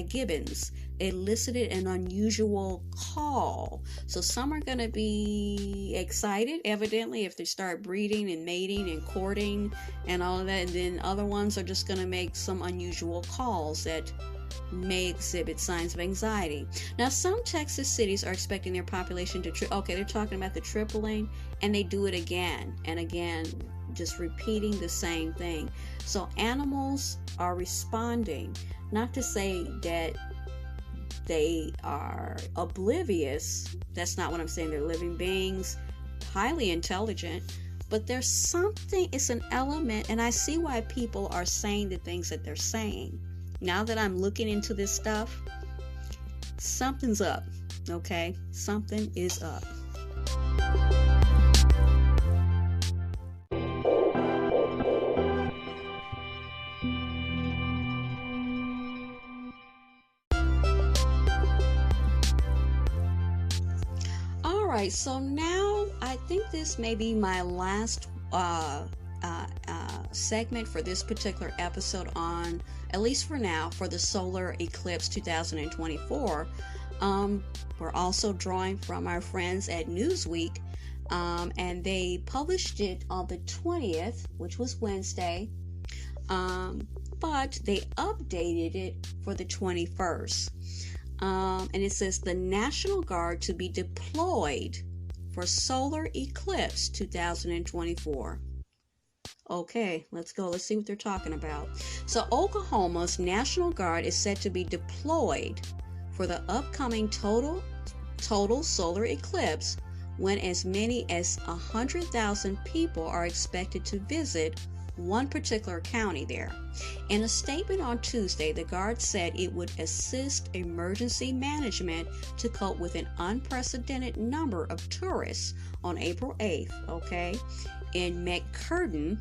gibbons elicited an unusual call. So some are going to be excited, evidently, if they start breeding and mating and courting and all of that, and then other ones are just going to make some unusual calls that may exhibit signs of anxiety. Now, some Texas cities are expecting their population to okay, they're talking about the tripling, and they do it again and again, just repeating the same thing. So animals are responding. Not to say that they are oblivious. That's not what I'm saying. They're living beings, highly intelligent, but there's something, it's an element, and I see why people are saying the things that they're saying. Now that I'm looking into this stuff, something's up, okay? Something is up. Alright, so now I think this may be my last segment for this particular episode on, at least for now, for the solar eclipse 2024. We're also drawing from our friends at Newsweek, and they published it on the 20th, which was Wednesday, but they updated it for the 21st. And it says the National Guard to be deployed for solar eclipse 2024. Okay, let's go. Let's see what they're talking about. So Oklahoma's National Guard is set to be deployed for the upcoming total solar eclipse, when as many as 100,000 people are expected to visit one particular county there. In a statement on Tuesday, the Guard said it would assist emergency management to cope with an unprecedented number of tourists on April 8th, okay, in McCurtain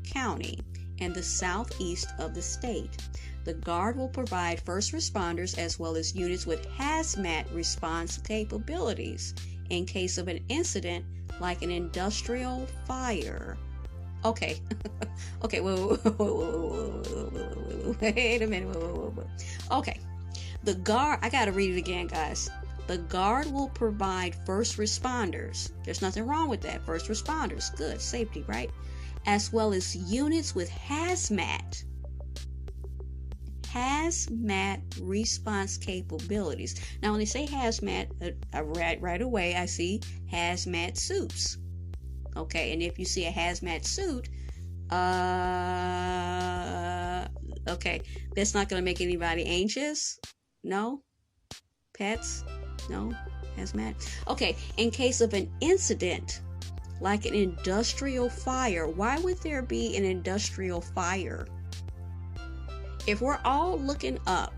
County and the southeast of the state. The Guard will provide first responders as well as units with hazmat response capabilities in case of an incident like an industrial fire. Okay, okay, wait a minute, okay, the Guard, I gotta read it again, guys. The Guard will provide first responders, there's nothing wrong with that, first responders, good, safety, right? As well as units with hazmat response capabilities. Now, when they say hazmat, right away I see hazmat suits. Okay, and if you see a hazmat suit, okay, that's not going to make anybody anxious. No? Pets? No? Hazmat? Okay, in case of an incident, like an industrial fire, why would there be an industrial fire? If we're all looking up,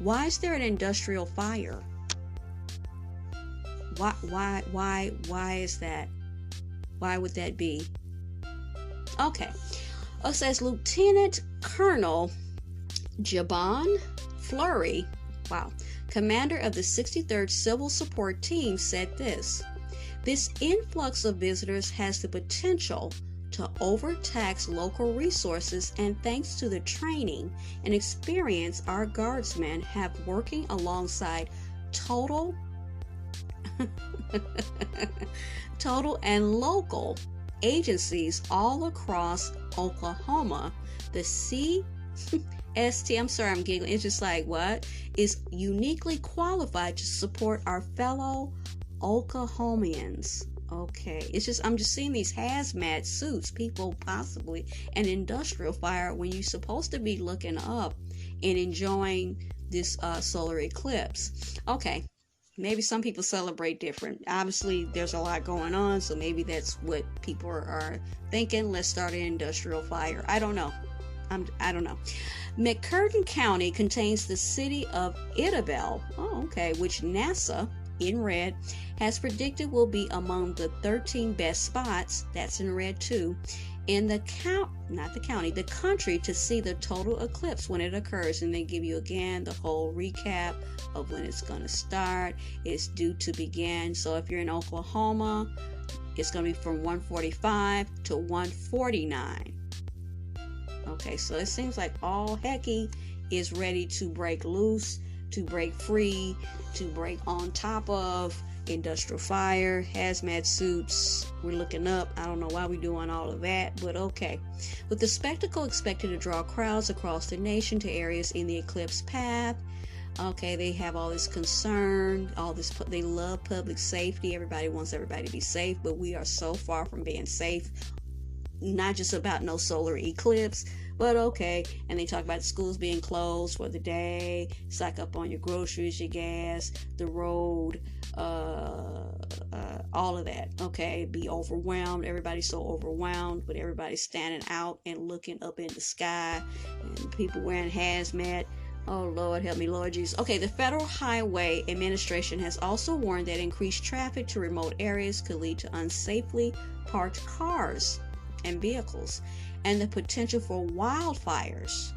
why is there an industrial fire? Why is that? Why would that be? Okay. It says Lieutenant Colonel Jabon Fleury, commander of the 63rd Civil Support Team, said this: this influx of visitors has the potential to overtax local resources, and thanks to the training and experience our guardsmen have working alongside total and local agencies all across Oklahoma, the CST, I'm sorry, I'm giggling, it's just like, what? Is uniquely qualified to support our fellow Oklahomians. Okay, it's just, I'm just seeing these hazmat suits, people possibly an industrial fire, when you're supposed to be looking up and enjoying this solar eclipse. Okay. Maybe some people celebrate different. Obviously, there's a lot going on, so maybe that's what people are thinking. Let's start an industrial fire. I don't know. I don't know. McCurtain County contains the city of Idabel, which NASA, in red, has predicted will be among the 13 best spots, that's in red too, in the the country to see the total eclipse when it occurs. And they give you again the whole recap of when it's going to start. It's due to begin. So if you're in Oklahoma, it's going to be from 1:45 to 1:49. Okay, so it seems like all hecky is ready to break loose, to break free, to break on top of industrial fire, hazmat suits. We're looking up. I don't know why we're doing all of that, but okay. With the spectacle expected to draw crowds across the nation to areas in the eclipse path. Okay, they have all this concern, all this, they love public safety. Everybody wants everybody to be safe, but we are so far from being safe. Not just about no solar eclipse, but okay. And they talk about schools being closed for the day, stock up on your groceries, your gas, the road, all of that. Okay, be overwhelmed. Everybody's so overwhelmed, but everybody's standing out and looking up in the sky, and people wearing hazmat. Oh, Lord, help me, Lord Jesus. Okay, the Federal Highway Administration has also warned that increased traffic to remote areas could lead to unsafely parked cars and vehicles, and the potential for wildfires.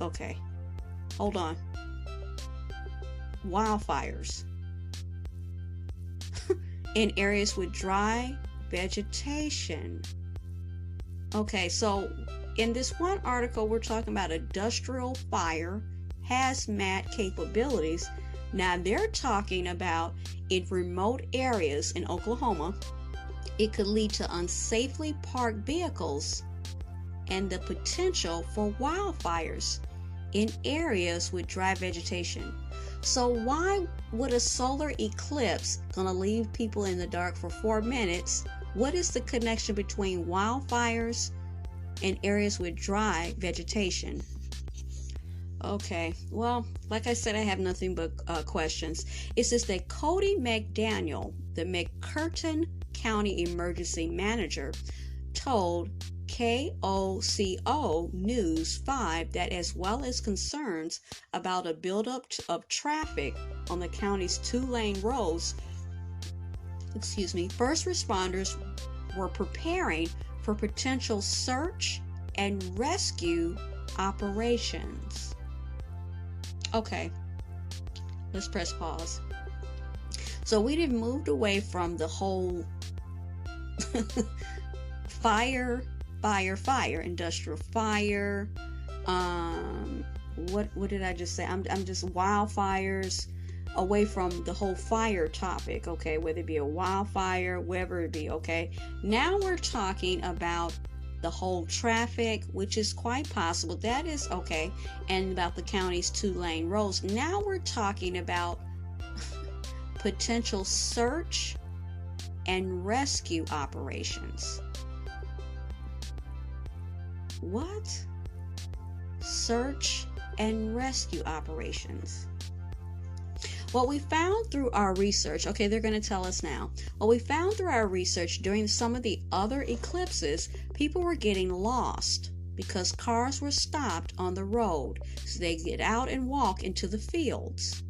Okay, hold on. Wildfires in areas with dry vegetation. Okay, so in this one article, we're talking about industrial fire, hazmat capabilities. Now they're talking about in remote areas in Oklahoma, it could lead to unsafely parked vehicles and the potential for wildfires in areas with dry vegetation. So why would a solar eclipse gonna leave people in the dark for 4 minutes? What is the connection between wildfires and areas with dry vegetation? Okay, well, like I said, I have nothing but questions. It says that Cody McDaniel, the McCurtain County Emergency Manager, told KOCO News 5 that as well as concerns about a buildup of traffic on the county's 2-lane roads, first responders were preparing for potential search and rescue operations. Okay, let's press pause. So we done moved away from the whole fire, industrial fire. What did I just say? I'm just wildfires, away from the whole fire topic. Okay, whether it be a wildfire, whatever it be. Okay, now we're talking about the whole traffic, which is quite possible. That is okay, and about the county's 2-lane roads. Now we're talking about potential search and rescue operations. What? Search and rescue operations. What we found through our research, okay, they're going to tell us now. What we found through our research during some of the other eclipses, people were getting lost because cars were stopped on the road, so they get out and walk into the fields.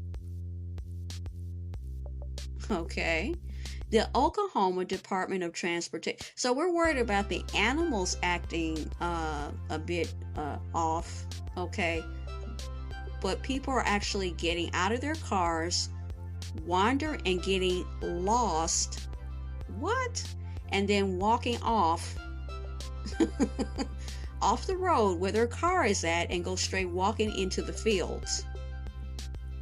Okay. The Oklahoma Department of Transportation. So we're worried about the animals acting a bit off, okay? But people are actually getting out of their cars, wander and getting lost. What? And then walking off off the road where their car is at and go straight walking into the fields.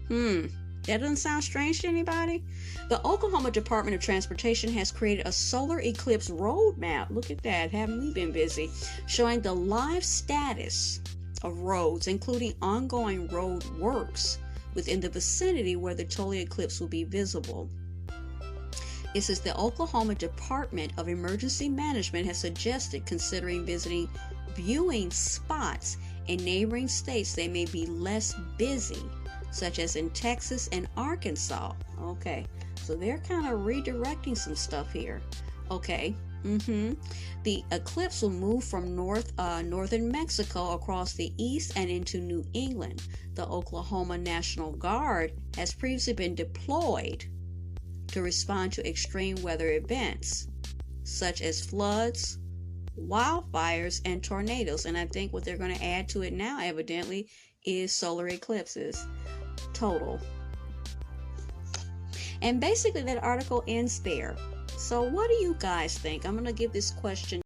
That doesn't sound strange to anybody? The Oklahoma Department of Transportation has created a solar eclipse roadmap. Look at that. Haven't we been busy? Showing the live status of roads, including ongoing road works within the vicinity where the total eclipse will be visible. It says the Oklahoma Department of Emergency Management has suggested considering visiting viewing spots in neighboring states they may be less busy, such as in Texas and Arkansas. Okay, so they're kind of redirecting some stuff here. Okay, the eclipse will move from northern Mexico across the east and into New England. The Oklahoma National Guard has previously been deployed to respond to extreme weather events, such as floods, wildfires, and tornadoes. And I think what they're going to add to it now, evidently, is solar eclipses. Total. And basically that article ends there. So what do you guys think? I'm going to give this question